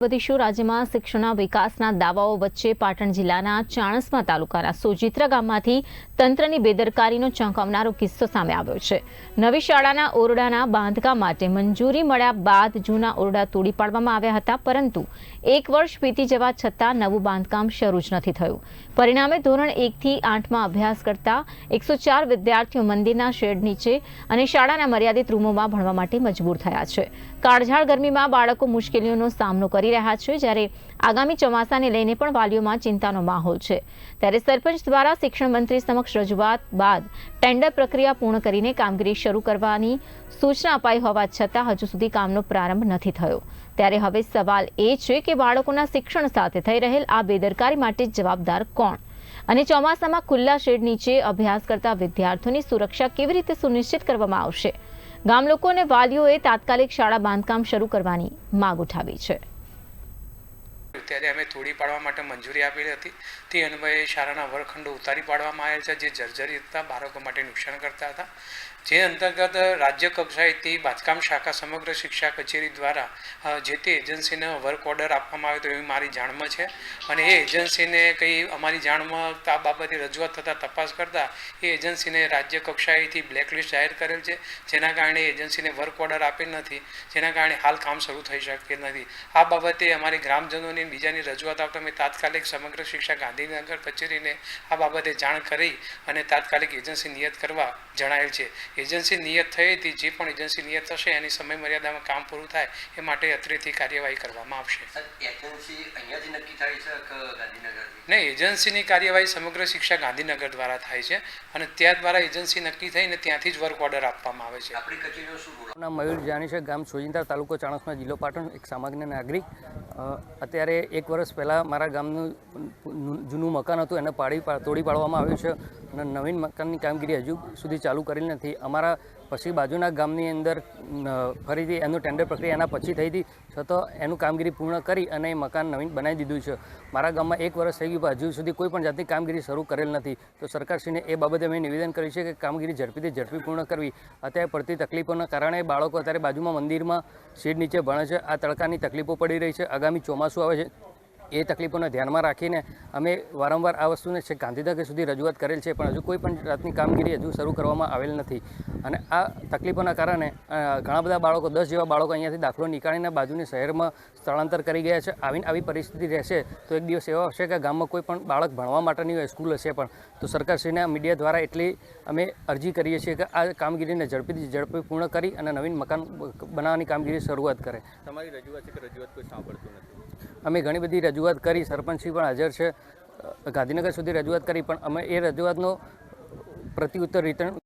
વધીશું રાજ્યમાં શિક્ષણના વિકાસના દાવાઓ વચ્ચે પાટણ જિલ્લાના ચાણસ્મા તાલુકાના સોજિત્રા ગામમાંથી તંત્રની બેદરકારીનો ચોંકાવનારો કિસ્સો સામે આવ્યો છે। નવી શાળાના ઓરડાના બાંધકામ માટે મંજૂરી મળ્યા બાદ જૂના ઓરડા તોડી પાડવામાં આવ્યા હતા, પરંતુ 1 વર્ષ વીતી જવા છતાં નવું બાંધકામ શરૂ જ નથી થયું। પરિણામે ધોરણ 1 થી 8માં અભ્યાસ કરતા 104 વિદ્યાર્થીઓ મંદિરના શેડ નીચે અને શાળાના મર્યાદિત રૂમોમાં ભણવા માટે મજબૂર થયા છે। કાળઝાળ ગરમીમાં બાળકો મુશ્કેલીઓનો સામનો કરી રહ્યા છે, જ્યારે આગામી ચોમાસાને લઈને પણ વાલીઓમાં ચિંતાનો માહોલ છે। ત્યારે સરપંચ દ્વારા શિક્ષણ મંત્રી સમક્ષ રજૂઆત બાદ ટેન્ડર પ્રક્રિયા પૂર્ણ કરીને કામગીરી શરૂ કરવાની સૂચના અપાઈ હોવા છતાં હજુ સુધી કામનો પ્રારંભ નથી થયો। ત્યારે હવે સવાલ એ છે કે બાળકોના શિક્ષણ સાથે થઈ રહેલ આ બેદરકારી માટે જવાબદાર કોણ અને ચોમાસામાં ખુલ્લા શેડ નીચે અભ્યાસ કરતા વિદ્યાર્થીઓની સુરક્ષા કેવી રીતે સુનિશ્ચિત કરવામાં આવશે? ગામ લોકો અને વાલીઓએ તાત્કાલિક શાળા બાંધકામ શરૂ કરવાની માંગ ઉઠાવી છે। ત્યારે અમે તોડી પાડવા માટે મંજૂરી આપેલી હતી। તે અન્વયે શાળાના વર્ગખંડો ઉતારી પાડવામાં આવેલ છે, જે જર્જરિત હતા, બાળકો માટે નુકસાન કરતા હતા। જે અંતર્ગત રાજ્ય કક્ષાએથી બાંધકામ શાખા સમગ્ર શિક્ષા કચેરી દ્વારા જે તે એજન્સીને વર્ક ઓર્ડર આપવામાં આવે તો એવી મારી જાણમાં છે, અને એ એજન્સીને કંઈ અમારી જાણમાં આ બાબતે રજૂઆત થતાં તપાસ કરતાં એ એજન્સીને રાજ્ય કક્ષાએથી બ્લેકલિસ્ટ જાહેર કરેલ છે, જેના કારણે એજન્સીને વર્ક ઓર્ડર આપેલ નથી, જેના કારણે હાલ કામ શરૂ થઈ શકેલ નથી। આ બાબતે અમારી ગ્રામજનોની બીજાની રજૂઆત આવતા અમે તાત્કાલિક સમગ્ર શિક્ષા ગાંધીનગર કચેરીને આ બાબતે જાણ કરી અને તાત્કાલિક એજન્સી નિયત કરવા જણાયેલ છે। એજન્સી નિયત થઈ હતી, જે પણ એજન્સી નિયત થશે એની સમય મર્યાદામાં કામ પૂરું થાય એ માટે અત્રેથી કાર્યવાહી કરવામાં આવશે। નહીં, એજન્સીની કાર્યવાહી સમગ્ર શિક્ષા ગાંધીનગર દ્વારા થાય છે અને ત્યાં દ્વારા એજન્સી નક્કી થઈને ત્યાંથી જ વર્ક ઓર્ડર આપવામાં આવે છે। આપણી કચેરીનો શું નામ? મયુર જાની છે, ગામ સોજિત્રા, તાલુકો ચાણસ્મા, જિલ્લો પાટણ, એક સામાન્ય નાગરિક। અત્યારે 1 વર્ષ પહેલાં મારા ગામનું જૂનું મકાન હતું એને તોડી પાડવામાં આવ્યું છે અને નવીન મકાનની કામગીરી હજુ સુધી ચાલુ કરેલી નથી। અમારા પછી બાજુના ગામની અંદર ફરીથી એનું ટેન્ડર પ્રક્રિયા એના પછી થઈ હતી, છતાં એનું કામગીરી પૂર્ણ કરી અને એ મકાન નવીન બનાવી દીધું છે। મારા ગામમાં 1 વર્ષ થઈ ગયું, હજુ સુધી કોઈ પણ જાતની કામગીરી શરૂ કરેલ નથી। તો સરકારશ્રીને એ બાબતે અમે નિવેદન કર્યું છે કે કામગીરી ઝડપી પૂર્ણ કરવી। અત્યારે પડતી તકલીફોના કારણે બાળકો અત્યારે બાજુમાં મંદિરમાં શેડ નીચે ભણે છે, આ તડકાની તકલીફો પડી રહી છે। આગામી ચોમાસું આવે છે, એ તકલીફોને ધ્યાનમાં રાખીને અમે વારંવાર આ વસ્તુને છે ગાંધીનગર સુધી રજૂઆત કરેલ છે, પણ હજુ કોઈ પણ જાતની કામગીરી હજુ શરૂ કરવામાં આવેલ નથી। અને આ તકલીફોના કારણે ઘણા બધા બાળકો, 10 જેવા બાળકો અહીંયાથી દાખલો નીકાળીને બાજુની શહેરમાં સ્થળાંતર કરી ગયા છે। આવી પરિસ્થિતિ રહેશે તો એક દિવસ એવો હશે કે ગામમાં કોઈ પણ બાળક ભણવા માટેની સ્કૂલ હશે પણ તો સરકારશ્રીના મીડિયા દ્વારા એટલી અમે અરજી કરીએ છીએ કે આ કામગીરીને ઝડપી પૂર્ણ કરી અને નવીન મકાન બનાવવાની કામગીરી શરૂઆત કરે। તમારી રજૂઆત છે કે રજૂઆત કોઈ સાંભળતું નથી? અમે ઘણી બધી રજૂઆત કરી, સરપંચશ્રી પણ હાજર છે, ગાંધીનગર સુધી રજૂઆત કરી, પણ અમે એ રજૂઆતનો પ્રત્યુત્તર રિટર્ન